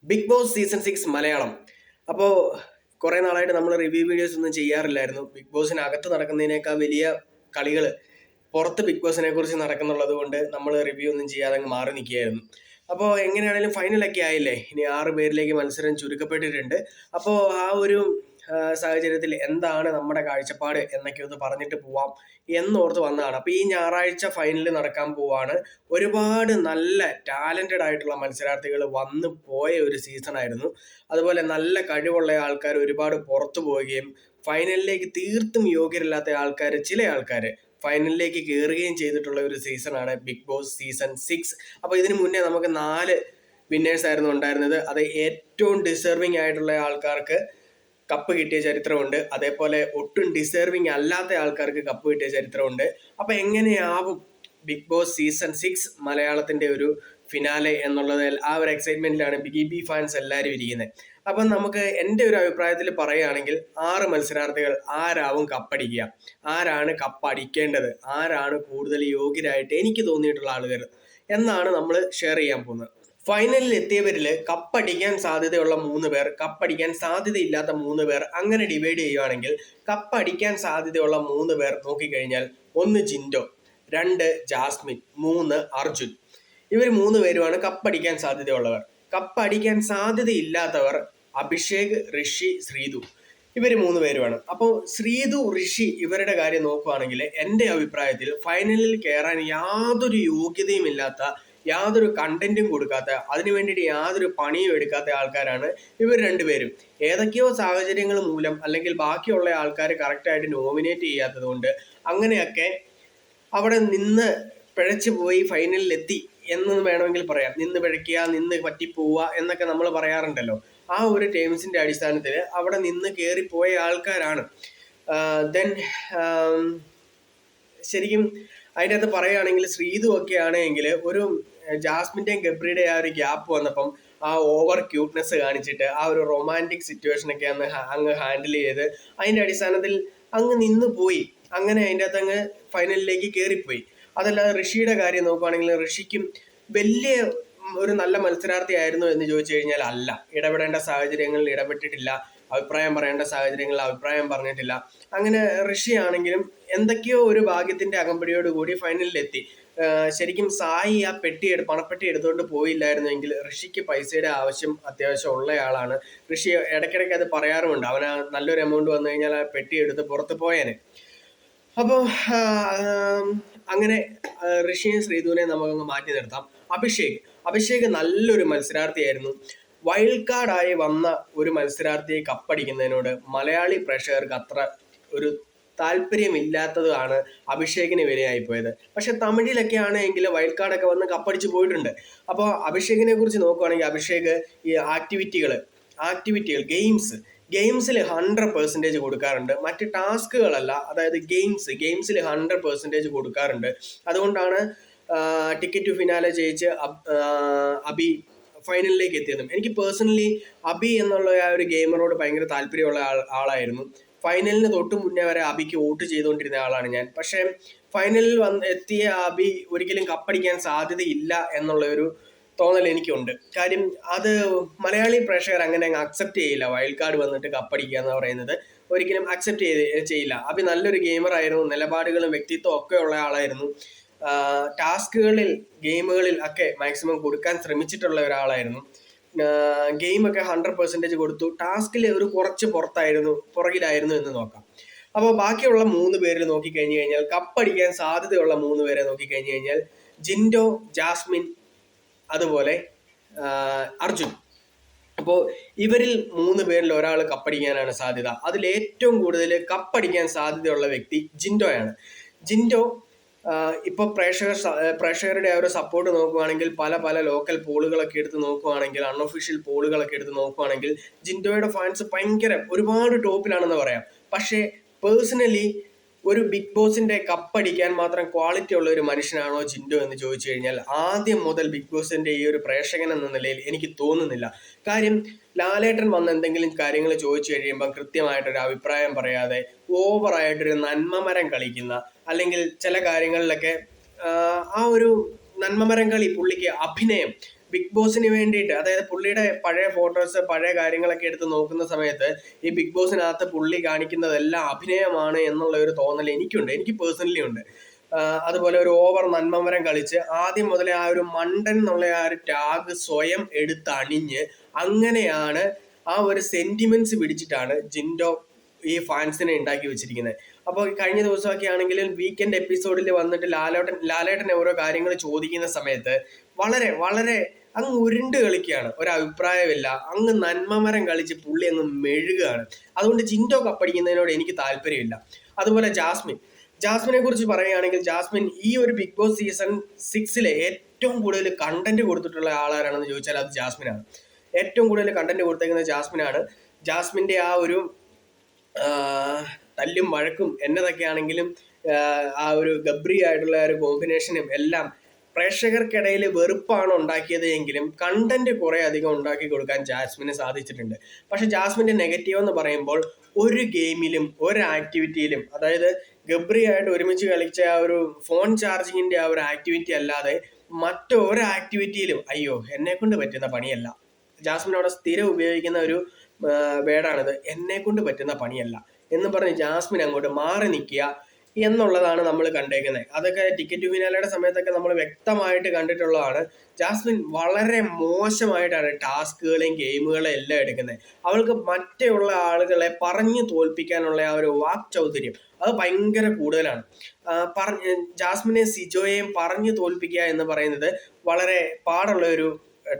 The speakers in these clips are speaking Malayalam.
Big boss season 6 Malayalam. അപ്പോൾ കുറേ നാളായിട്ട് നമ്മൾ റിവ്യൂ വീഡിയോസ് ഒന്നും ചെയ്യാറില്ലായിരുന്നു. ബിഗ് ബോസിനകത്ത് നടക്കുന്നതിനേക്കാൾ വലിയ കളികൾ പുറത്ത് ബിഗ് ബോസിനെ കുറിച്ച് നടക്കുന്നുള്ളത് കൊണ്ട് നമ്മൾ റിവ്യൂ ഒന്നും ചെയ്യാതെ അങ്ങ് മാറി നിൽക്കുകയായിരുന്നു. അപ്പോൾ എങ്ങനെയാണെങ്കിലും ഫൈനലൊക്കെ ആയില്ലേ, ഇനി 6 പേരിലേക്ക് മത്സരം ചുരുക്കപ്പെട്ടിട്ടുണ്ട്. അപ്പോൾ ആ ഒരു സാഹചര്യത്തിൽ എന്താണ് നമ്മുടെ കാഴ്ചപ്പാട് എന്നൊക്കെ ഒന്ന് പറഞ്ഞിട്ട് പോവാം എന്നോർത്ത് വന്നതാണ്. അപ്പോൾ ഈ ഞായറാഴ്ച ഫൈനൽ നടക്കാൻ പോവാണ്. ഒരുപാട് നല്ല ടാലൻറ്റഡ് ആയിട്ടുള്ള മത്സരാർത്ഥികൾ വന്നു പോയ ഒരു സീസണായിരുന്നു. അതുപോലെ നല്ല കഴിവുള്ള ആൾക്കാർ ഒരുപാട് പുറത്തു പോവുകയും ഫൈനലിലേക്ക് തീർത്തും യോഗ്യരല്ലാത്ത ആൾക്കാർ, ചില ആൾക്കാർ ഫൈനലിലേക്ക് കയറുകയും ചെയ്തിട്ടുള്ള ഒരു സീസണാണ് ബിഗ് ബോസ് സീസൺ 6. അപ്പോൾ ഇതിനു മുന്നേ നമുക്ക് 4 വിന്നേഴ്സ് ആയിരുന്നു ഉണ്ടായിരുന്നത്. അത് ഏറ്റവും ഡിസേർവിംഗ് ആയിട്ടുള്ള ആൾക്കാർക്ക് കപ്പ് കിട്ടിയ ചരിത്രമുണ്ട്, അതേപോലെ ഒട്ടും ഡിസേർവിംഗ് അല്ലാത്ത ആൾക്കാർക്ക് കപ്പ് കിട്ടിയ ചരിത്രമുണ്ട്. അപ്പോൾ എങ്ങനെയാവും ബിഗ് ബോസ് സീസൺ 6 മലയാളത്തിൻ്റെ ഒരു ഫിനാലെ എന്നുള്ളത് ആ ഒരു എക്സൈറ്റ്മെന്റിലാണ് ബിഗ് ബി ഫാൻസ് എല്ലാവരും ഇരിക്കുന്നത്. അപ്പം നമുക്ക് എൻ്റെ ഒരു അഭിപ്രായത്തിൽ പറയുകയാണെങ്കിൽ 6 മത്സരാർത്ഥികൾ ആരാവും കപ്പടിക്കുക, ആരാണ് കപ്പടിക്കേണ്ടത്, ആരാണ് കൂടുതൽ യോഗ്യരായിട്ട് എനിക്ക് തോന്നിയിട്ടുള്ള ആളുകൾ എന്നാണ് നമ്മൾ ഷെയർ ചെയ്യാൻ പോകുന്നത്. ഫൈനലിൽ എത്തിയവരിൽ കപ്പടിക്കാൻ സാധ്യതയുള്ള 3 പേർ, കപ്പടിക്കാൻ സാധ്യതയില്ലാത്ത 3 പേർ, അങ്ങനെ ഡിവൈഡ് ചെയ്യുകയാണെങ്കിൽ കപ്പടിക്കാൻ സാധ്യതയുള്ള 3 പേർ നോക്കിക്കഴിഞ്ഞാൽ 1 ജിൻഡോ, 2 ജാസ്മിൻ, 3 അർജുൻ. ഇവർ 3 പേരുമാണ് കപ്പടിക്കാൻ സാധ്യതയുള്ളവർ. കപ്പടിക്കാൻ സാധ്യതയില്ലാത്തവർ അഭിഷേക്, ഋഷി, ശ്രീതു. ഇവർ 3 പേരുമാണ്. അപ്പോൾ ശ്രീതു, ഋഷി ഇവരുടെ കാര്യം നോക്കുകയാണെങ്കിൽ എൻ്റെ അഭിപ്രായത്തിൽ ഫൈനലിൽ കയറാൻ യാതൊരു യോഗ്യതയും ഇല്ലാത്ത, യാതൊരു കണ്ടന്റും കൊടുക്കാത്ത, അതിനു വേണ്ടിയിട്ട് യാതൊരു പണിയും എടുക്കാത്ത ആൾക്കാരാണ് ഇവർ രണ്ടുപേരും. ഏതൊക്കെയോ സാഹചര്യങ്ങൾ മൂലം അല്ലെങ്കിൽ ബാക്കിയുള്ള ആൾക്കാർ കറക്റ്റായിട്ട് നോമിനേറ്റ് ചെയ്യാത്തത് കൊണ്ട് അങ്ങനെയൊക്കെ അവിടെ നിന്ന് പിഴച്ചു പോയി ഫൈനലിലെത്തി എന്ന് വേണമെങ്കിൽ പറയാം. നിന്ന് പിഴയ്ക്കുക, നിന്ന് പറ്റിപ്പോവുക എന്നൊക്കെ നമ്മൾ പറയാറുണ്ടല്ലോ. ആ ഒരു ടേംസിൻ്റെ അടിസ്ഥാനത്തിൽ അവിടെ നിന്ന് കയറിപ്പോയ ആൾക്കാരാണ്. ദെൻ ശരിക്കും അതിൻ്റെ അകത്ത് പറയുകയാണെങ്കിൽ ശ്രീതു ഒക്കെ ആണെങ്കിൽ ഒരു ജാസ്മിൻ്റെയും ഗബ്രിയുടെ ആ ഒരു ഗ്യാപ്പ് വന്നപ്പം ആ ഓവർ ക്യൂട്ട്നെസ് കാണിച്ചിട്ട് ആ ഒരു റൊമാൻറ്റിക് സിറ്റുവേഷനൊക്കെ അങ്ങ് ഹാൻഡിൽ ചെയ്ത് അതിൻ്റെ അടിസ്ഥാനത്തിൽ അങ്ങ് നിന്ന് പോയി. അങ്ങനെ അതിൻ്റെ അകത്ത് അങ്ങ് ഫൈനലിലേക്ക് കയറിപ്പോയി. അതല്ലാതെ ഋഷിയുടെ കാര്യം നോക്കുകയാണെങ്കിൽ ഋഷിക്കും വലിയ ഒരു നല്ല മത്സരാർത്ഥിയായിരുന്നു എന്ന് ചോദിച്ചു കഴിഞ്ഞാൽ അല്ല. ഇടപെടേണ്ട സാഹചര്യങ്ങളിൽ ഇടപെട്ടിട്ടില്ല, അഭിപ്രായം പറയേണ്ട സാഹചര്യങ്ങളിൽ അഭിപ്രായം പറഞ്ഞിട്ടില്ല. അങ്ങനെ ഋഷി ആണെങ്കിലും എന്തൊക്കെയോ ഒരു ഭാഗ്യത്തിന്റെ അകമ്പടിയോട് കൂടി ഫൈനലിലെത്തി. ശരിക്കും സായി ആ പണപ്പെട്ടി എടുത്തുകൊണ്ട് പോയില്ലായിരുന്നെങ്കിൽ ഋഷിക്ക് പൈസയുടെ ആവശ്യം അത്യാവശ്യം ഉള്ളയാളാണ്. ഋഷി ഇടയ്ക്കിടയ്ക്ക് അത് പറയാറുമുണ്ട്, അവന് നല്ലൊരു എമൗണ്ട് വന്നു കഴിഞ്ഞാൽ ആ പെട്ടി എടുത്ത് പുറത്ത് പോയേനെ. അപ്പോൾ അങ്ങനെ ഋഷിയും ശ്രീധുവിനെ നമുക്കങ്ങ് മാറ്റി നിർത്താം. അഭിഷേക് നല്ലൊരു മത്സരാർത്ഥിയായിരുന്നു. വൈൽഡ് കാർഡായി വന്ന ഒരു മത്സരാർത്ഥിയെ കപ്പടിക്കുന്നതിനോട് മലയാളി പ്രേക്ഷകർക്ക് അത്ര ഒരു താല്പര്യമില്ലാത്തതാണ് അഭിഷേകിന് വിലയായിപ്പോയത്. പക്ഷെ തമിഴിലൊക്കെ ആണെങ്കിൽ വൈൽഡ് കാർഡൊക്കെ വന്ന് കപ്പടിച്ച് പോയിട്ടുണ്ട്. അപ്പോൾ അഭിഷേകിനെ കുറിച്ച് നോക്കുകയാണെങ്കിൽ അഭിഷേക് ഈ ആക്ടിവിറ്റികൾ ഗെയിംസിൽ 100% കൊടുക്കാറുണ്ട്. മറ്റ് ടാസ്കുകളല്ല, അതായത് ഗെയിംസിൽ 100% കൊടുക്കാറുണ്ട്. അതുകൊണ്ടാണ് ടിക്കറ്റ് ടു ഫിനാലെ ജയിച്ച് അബി ഫൈനലിലേക്ക് എത്തിയതും. എനിക്ക് പേഴ്സണലി അബി എന്നുള്ള ആ ഒരു ഗെയിമറോട് ഭയങ്കര താല്പര്യമുള്ള ആളായിരുന്നു. ഫൈനലിന് തൊട്ട് മുന്നേ വരെ അബിക്ക് വോട്ട് ചെയ്തുകൊണ്ടിരുന്ന ആളാണ് ഞാൻ. പക്ഷേ ഫൈനലിൽ എത്തിയ അബി ഒരിക്കലും കപ്പടിക്കാൻ സാധ്യതയില്ല എന്നുള്ള ഒരു തോന്നൽ എനിക്കുണ്ട്. കാര്യം അത് മലയാളി പ്രേക്ഷകർ അങ്ങനെ അങ്ങ് അക്സെപ്റ്റ് ചെയ്യില്ല. വൈൽഡ് കാർഡ് വന്നിട്ട് കപ്പടിക്കുക എന്ന് പറയുന്നത് ഒരിക്കലും അക്സെപ്റ്റ് ചെയ്യില്ല. അബി നല്ലൊരു ഗെയിമറായിരുന്നു, നിലപാടുകളും വ്യക്തിത്വം ഒക്കെ ഉള്ള ആളായിരുന്നു. ടാസ്കുകളിൽ, ഗെയിമുകളിൽ ഒക്കെ മാക്സിമം കൊടുക്കാൻ ശ്രമിച്ചിട്ടുള്ള ഒരാളായിരുന്നു. ഗെയിമൊക്കെ 100% കൊടുത്തു. ടാസ്കിൽ ഒരു കുറച്ച് പുറകിലായിരുന്നു എന്ന് നോക്കാം. അപ്പോൾ ബാക്കിയുള്ള 3 പേരിൽ നോക്കിക്കഴിഞ്ഞു കഴിഞ്ഞാൽ കപ്പടിക്കാൻ സാധ്യതയുള്ള 3 പേരെ നോക്കിക്കഴിഞ്ഞു കഴിഞ്ഞാൽ ജിൻഡോ, ജാസ്മിൻ, അതുപോലെ അർജുൻ. അപ്പോൾ ഇവരിൽ 3 പേരിൽ ഒരാൾ കപ്പടിക്കാനാണ് സാധ്യത. അതിൽ ഏറ്റവും കൂടുതൽ കപ്പടിക്കാൻ സാധ്യതയുള്ള വ്യക്തി ജിൻഡോയാണ്. ജിൻഡോ ഇപ്പോൾ പ്രേക്ഷകരുടെ ആ ഒരു സപ്പോർട്ട് നോക്കുകയാണെങ്കിൽ പല ലോക്കൽ പോളുകളൊക്കെ എടുത്ത് നോക്കുകയാണെങ്കിൽ, അൺഒഫീഷ്യൽ പോളുകളൊക്കെ എടുത്ത് നോക്കുകയാണെങ്കിൽ ജിൻഡോയുടെ ഫാൻസ് ഒരുപാട് ടോപ്പിലാണെന്ന് പറയാം. പക്ഷേ പേഴ്സണലി ഒരു ബിഗ് ബോസിന്റെ കപ്പടിക്കാൻ മാത്രം ക്വാളിറ്റി ഉള്ള ഒരു മനുഷ്യനാണോ ജിൻഡോ എന്ന് ചോദിച്ചു കഴിഞ്ഞാൽ ആദ്യം മുതൽ ബിഗ് ബോസിന്റെ ഈ ഒരു പ്രേക്ഷകൻ എന്ന നിലയിൽ എനിക്ക് തോന്നുന്നില്ല. കാര്യം ലാലേട്ടൻ വന്ന് എന്തെങ്കിലും കാര്യങ്ങൾ ചോദിച്ചു കഴിയുമ്പോൾ കൃത്യമായിട്ടൊരു അഭിപ്രായം പറയാതെ ഓവറായിട്ടൊരു നന്മമരം കളിക്കുന്ന, അല്ലെങ്കിൽ ചില കാര്യങ്ങളിലൊക്കെ ആ ഒരു നന്മമരം കളി, പുള്ളിക്ക് അഭിനയം ബിഗ് ബോസിന് വേണ്ടിയിട്ട്, അതായത് പുള്ളിയുടെ പഴയ ഫോട്ടോസ് പഴയ കാര്യങ്ങളൊക്കെ എടുത്ത് നോക്കുന്ന സമയത്ത് ഈ ബിഗ് ബോസിനകത്ത് പുള്ളി കാണിക്കുന്നതെല്ലാം അഭിനയമാണ് എന്നുള്ള ഒരു തോന്നൽ എനിക്കുണ്ട്, എനിക്ക് പേഴ്സണലി ഉണ്ട്. അതുപോലെ ഒരു ഓവർ നന്മമരം കളിച്ച് ആദ്യം മുതലേ ആ ഒരു മണ്ടൻ എന്നുള്ള ആ ഒരു ടാഗ് സ്വയം എടുത്ത് അണിഞ്ഞ് അങ്ങനെയാണ് ആ ഒരു സെന്റിമെന്റ്സ് പിടിച്ചിട്ടാണ് ജിൻഡോ ഈ ഫാൻസിനെ ഉണ്ടാക്കി വെച്ചിരിക്കുന്നത്. അപ്പോൾ കഴിഞ്ഞ ദിവസമൊക്കെ ആണെങ്കിലും വീക്കെൻഡ് എപ്പിസോഡിൽ വന്നിട്ട് ലാലേട്ടനെ ഓരോ കാര്യങ്ങൾ ചോദിക്കുന്ന സമയത്ത് വളരെ വളരെ അങ്ങ് ഉരുണ്ട് കളിക്കുകയാണ്, ഒരഭിപ്രായമില്ല, അങ്ങ് നന്മമരം കളിച്ച് പുള്ളി അങ്ങ് മെഴുകുകയാണ്. അതുകൊണ്ട് ജിൻഡോ കപ്പടിക്കുന്നതിനോട് എനിക്ക് താല്പര്യമില്ല. അതുപോലെ ജാസ്മിനെ കുറിച്ച് പറയുകയാണെങ്കിൽ ജാസ്മിൻ ഈ ഒരു ബിഗ് ബോസ് സീസൺ 6 ഏറ്റവും കൂടുതൽ കണ്ടന്റ് കൊടുത്തിട്ടുള്ള ആളാരാണെന്ന് ചോദിച്ചാൽ അത് ജാസ്മിനാണ്. ഏറ്റവും കൂടുതൽ കണ്ടന്റ് കൊടുത്തേക്കുന്നത് ജാസ്മിനാണ്. ജാസ്മിന്റെ ആ ഒരു തല്ലും വഴക്കും എന്നതൊക്കെയാണെങ്കിലും ആ ഒരു ഗബ്രി ആയിട്ടുള്ള ഒരു കോമ്പിനേഷനും എല്ലാം പ്രേക്ഷകർക്കിടയിൽ വെറുപ്പാണ് ഉണ്ടാക്കിയത് എങ്കിലും കണ്ടന്റ് കുറെ അധികം ഉണ്ടാക്കി കൊടുക്കാൻ ജാസ്മിന് സാധിച്ചിട്ടുണ്ട്. പക്ഷെ ജാസ്മിന്റെ നെഗറ്റീവ് എന്ന് പറയുമ്പോൾ ഒരു ഗെയിമിലും ഒരു ആക്ടിവിറ്റിയിലും, അതായത് ഗബ്രി ആയിട്ട് ഒരുമിച്ച് കളിച്ച ആ ഒരു ഫോൺ ചാർജിങ്ങിന്റെ ആ ഒരു ആക്ടിവിറ്റി അല്ലാതെ മറ്റൊരു ആക്ടിവിറ്റിയിലും അയ്യോ എന്നെ കൊണ്ട് പറ്റുന്ന പണിയല്ല. ജാസ്മിൻ അവിടെ സ്ഥിരം ഉപയോഗിക്കുന്ന ഒരു വേർഡാണിത്, എന്നെ കൊണ്ട് പറ്റുന്ന പണിയല്ല എന്ന് പറഞ്ഞ് ജാസ്മിൻ അങ്ങോട്ട് മാറി നിൽക്കുക എന്നുള്ളതാണ് നമ്മൾ കണ്ടേക്കുന്നത്. അതൊക്കെ ടിക്കറ്റ് ഫിനാലയുടെ സമയത്തൊക്കെ നമ്മൾ വ്യക്തമായിട്ട് കണ്ടിട്ടുള്ളതാണ്. ജാസ്മിൻ വളരെ മോശമായിട്ടാണ് ടാസ്കുകളെയും ഗെയിമുകളെയും എല്ലാം എടുക്കുന്നത്. അവൾക്ക് മറ്റുള്ള ആളുകളെ പറഞ്ഞു തോൽപ്പിക്കാനുള്ള ആ ഒരു വാക് ചൗധര്യം അത് ഭയങ്കര കൂടുതലാണ്. ജാസ്മിനെ സിജോയെയും പറഞ്ഞു തോൽപ്പിക്കുക എന്ന് പറയുന്നത് വളരെ പാടുള്ള ഒരു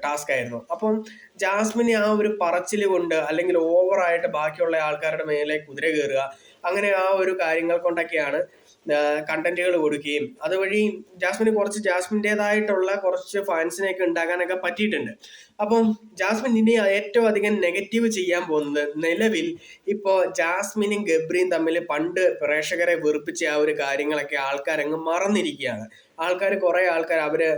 ടാസ്ക് ആയിരുന്നു. അപ്പം ജാസ്മിനെ ആ ഒരു പറച്ചിൽ കൊണ്ട് അല്ലെങ്കിൽ ഓവറായിട്ട് ബാക്കിയുള്ള ആൾക്കാരുടെ മേലെ കുതിര കയറുക, അങ്ങനെ ആ ഒരു കാര്യങ്ങൾ കൊണ്ടൊക്കെയാണ് കണ്ടന്റുകൾ കൊടുക്കുകയും അതുവഴി ജാസ്മിന് കുറച്ച് ജാസ്മിൻ്റെതായിട്ടുള്ള കുറച്ച് ഫാൻസിനെയൊക്കെ ഉണ്ടാക്കാനൊക്കെ പറ്റിയിട്ടുണ്ട്. അപ്പം ജാസ്മിൻ ഇനി ഏറ്റവും അധികം നെഗറ്റീവ് ചെയ്യാൻ പോകുന്നത്, നിലവിൽ ഇപ്പോൾ ജാസ്മിനും ഗബ്രിയും തമ്മിൽ പണ്ട് പ്രേക്ഷകരെ വെറുപ്പിച്ച ആ ഒരു കാര്യങ്ങളൊക്കെ ആൾക്കാരങ്ങ് മറന്നിരിക്കുകയാണ്. കുറേ ആൾക്കാർ അവര്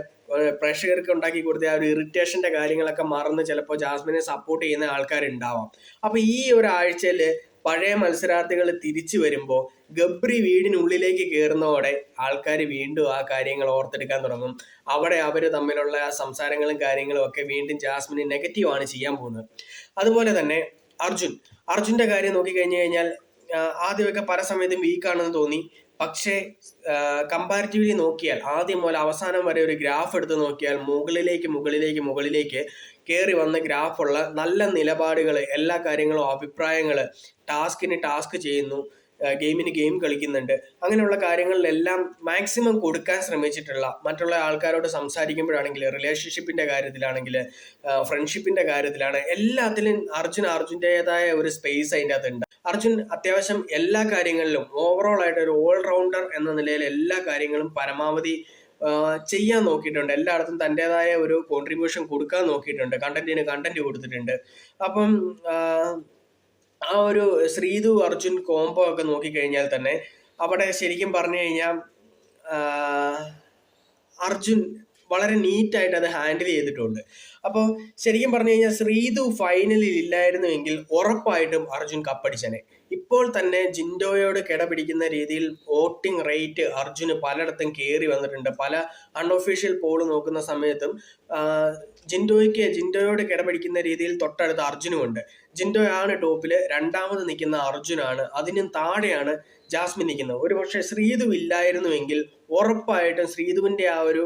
പ്രേക്ഷകർക്ക് ഉണ്ടാക്കി കൊടുത്ത ആ ഒരു ഇറിറ്റേഷന്റെ കാര്യങ്ങളൊക്കെ മറന്ന് ചിലപ്പോൾ ജാസ്മിനെ സപ്പോർട്ട് ചെയ്യുന്ന ആൾക്കാരുണ്ടാവാം. അപ്പൊ ഈ ഒരാഴ്ചയിൽ പഴയ മത്സരാർത്ഥികൾ തിരിച്ചു വരുമ്പോൾ ഗബ്രി വീടിനുള്ളിലേക്ക് കയറുന്നതോടെ ആൾക്കാർ വീണ്ടും ആ കാര്യങ്ങൾ ഓർത്തെടുക്കാൻ തുടങ്ങും. അവിടെ അവർ തമ്മിലുള്ള ആ സംസാരങ്ങളും കാര്യങ്ങളും ഒക്കെ വീണ്ടും ജാസ്മിന് നെഗറ്റീവാണ് ചെയ്യാൻ പോകുന്നത്. അതുപോലെ തന്നെ അർജുന്റെ കാര്യം നോക്കിക്കഴിഞ്ഞു കഴിഞ്ഞാൽ ആദ്യമൊക്കെ പല സമയത്തും വീക്കാണെന്ന് തോന്നി. പക്ഷേ കമ്പാരിറ്റീവ്ലി നോക്കിയാൽ ആദ്യം മുതൽ അവസാനം വരെ ഒരു ഗ്രാഫ് എടുത്ത് നോക്കിയാൽ മുകളിലേക്ക് കയറി വന്ന ഗ്രാഫുള്ള നല്ല നിലപാടുകൾ, എല്ലാ കാര്യങ്ങളും അഭിപ്രായങ്ങൾ, ടാസ്കിന് ടാസ്ക് ചെയ്യുന്നു, ഗെയിമിന് ഗെയിം കളിക്കുന്നുണ്ട്, അങ്ങനെയുള്ള കാര്യങ്ങളിലെല്ലാം മാക്സിമം കൊടുക്കാൻ ശ്രമിച്ചിട്ടുള്ള, മറ്റുള്ള ആൾക്കാരോട് സംസാരിക്കുമ്പോഴാണെങ്കിൽ, റിലേഷൻഷിപ്പിന്റെ കാര്യത്തിലാണെങ്കിൽ, ഫ്രണ്ട്ഷിപ്പിന്റെ കാര്യത്തിലാണ്, എല്ലാത്തിലും അർജുൻ്റെതായ ഒരു സ്പേസ് അതിൻ്റെ അകത്തുണ്ട്. അർജുൻ അത്യാവശ്യം എല്ലാ കാര്യങ്ങളിലും ഓവറോൾ ആയിട്ട് ഒരു ഓൾറൗണ്ടർ എന്ന നിലയിൽ എല്ലാ കാര്യങ്ങളും പരമാവധി ചെയ്യാൻ നോക്കിയിട്ടുണ്ട്. എല്ലായിടത്തും തൻ്റെതായ ഒരു കോൺട്രിബ്യൂഷൻ കൊടുക്കാൻ നോക്കിയിട്ടുണ്ട്, കണ്ടന്റ് കൊടുത്തിട്ടുണ്ട്. അപ്പം ആ ഒരു ശ്രീതു അർജുൻ കോംബോ ഒക്കെ നോക്കിക്കഴിഞ്ഞാൽ തന്നെ അവിടെ ശരിക്കും പറഞ്ഞു കഴിഞ്ഞാൽ അർജുൻ വളരെ നീറ്റായിട്ട് അത് ഹാൻഡിൽ ചെയ്തിട്ടുണ്ട്. അപ്പോൾ ശരിക്കും പറഞ്ഞു കഴിഞ്ഞാൽ ശ്രീതു ഫൈനലിൽ ഇല്ലായിരുന്നുവെങ്കിൽ ഉറപ്പായിട്ടും അർജുൻ കപ്പടിച്ചനെ. ഇപ്പോൾ തന്നെ ജിൻഡോയോട് കിടപിടിക്കുന്ന രീതിയിൽ വോട്ടിംഗ് റേറ്റ് അർജുന് പലയിടത്തും കയറി വന്നിട്ടുണ്ട്. പല അൺഒഫീഷ്യൽ പോൾ നോക്കുന്ന സമയത്തും ജിൻഡോയോട് കിടപിടിക്കുന്ന രീതിയിൽ തൊട്ടടുത്ത് അർജുനുമുണ്ട്. ജിൻഡോയാണ് ടോപ്പിൽ, രണ്ടാമത് നിൽക്കുന്ന അർജുനാണ്, അതിനും താഴെയാണ് ജാസ്മിൻ നിൽക്കുന്നത്. ഒരു പക്ഷേ ശ്രീതു ഇല്ലായിരുന്നുവെങ്കിൽ ഉറപ്പായിട്ടും ശ്രീതുവിന്റെ ആ ഒരു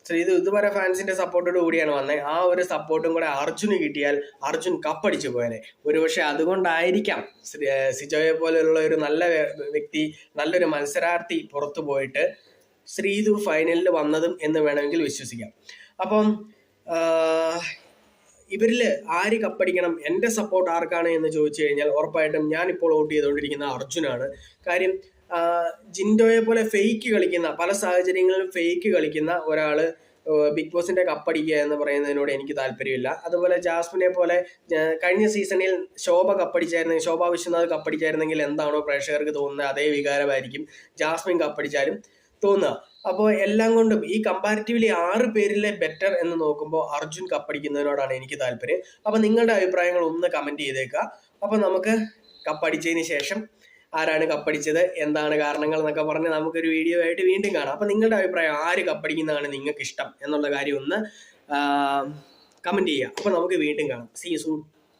ശ്രീതു ഇതുവരെ ഫാൻസിന്റെ സപ്പോർട്ടോട് കൂടിയാണ് വന്നത്. ആ ഒരു സപ്പോർട്ടും കൂടെ അർജുന് കിട്ടിയാൽ അർജുൻ കപ്പടിച്ചു പോയനെ. ഒരുപക്ഷെ അതുകൊണ്ടായിരിക്കാം സിജോയെ പോലെയുള്ള ഒരു നല്ല വ്യക്തി, നല്ലൊരു മത്സരാർത്ഥി പുറത്തു പോയിട്ട് ശ്രീതു ഫൈനലിൽ വന്നതും എന്ന് വേണമെങ്കിൽ വിശ്വസിക്കാം. അപ്പം ഇവരിൽ ആര് കപ്പടിക്കണം, എൻ്റെ സപ്പോർട്ട് ആർക്കാണ് എന്ന് ചോദിച്ചു കഴിഞ്ഞാൽ ഉറപ്പായിട്ടും ഞാനിപ്പോൾ വോട്ട് ചെയ്തുകൊണ്ടിരിക്കുന്ന അർജുനാണ്. കാര്യം ജിൻഡോയെ പോലെ ഫേക്ക് കളിക്കുന്ന, പല സാഹചര്യങ്ങളിലും ഫേക്ക് കളിക്കുന്ന ഒരാള് ബിഗ് ബോസിന്റെ കപ്പടിക്കുക എന്ന് പറയുന്നതിനോട് എനിക്ക് താല്പര്യമില്ല. അതുപോലെ ജാസ്മിനെ പോലെ കഴിഞ്ഞ സീസണിൽ ശോഭ വിശ്വനാഥ് കപ്പടിച്ചായിരുന്നെങ്കിൽ എന്താണോ പ്രേക്ഷകർക്ക് തോന്നുന്നത് അതേ വികാരമായിരിക്കും ജാസ്മിൻ കപ്പടിച്ചാലും തോന്നുക. അപ്പോൾ എല്ലാം കൊണ്ടും ഈ കമ്പാരിറ്റീവ്ലി 6 പേരിലെ ബെറ്റർ എന്ന് നോക്കുമ്പോൾ അർജുൻ കപ്പടിക്കുന്നതിനോടാണ് എനിക്ക് താല്പര്യം. അപ്പൊ നിങ്ങളുടെ അഭിപ്രായങ്ങൾ ഒന്ന് കമന്റ് ചെയ്തേക്കുക. അപ്പൊ നമുക്ക് കപ്പടിച്ചതിന് ശേഷം ആരാണ് കപ്പടിച്ചത്, എന്താണ് കാരണങ്ങൾ എന്നൊക്കെ പറഞ്ഞ് നമുക്കൊരു വീഡിയോ ആയിട്ട് വീണ്ടും കാണാം. അപ്പൊ നിങ്ങളുടെ അഭിപ്രായം, ആര് കപ്പടിക്കുന്നതാണ് നിങ്ങൾക്ക് ഇഷ്ടം എന്നുള്ള കാര്യം ഒന്ന് കമൻറ്റ് ചെയ്യുക. അപ്പോൾ നമുക്ക് വീണ്ടും കാണാം. See you soon.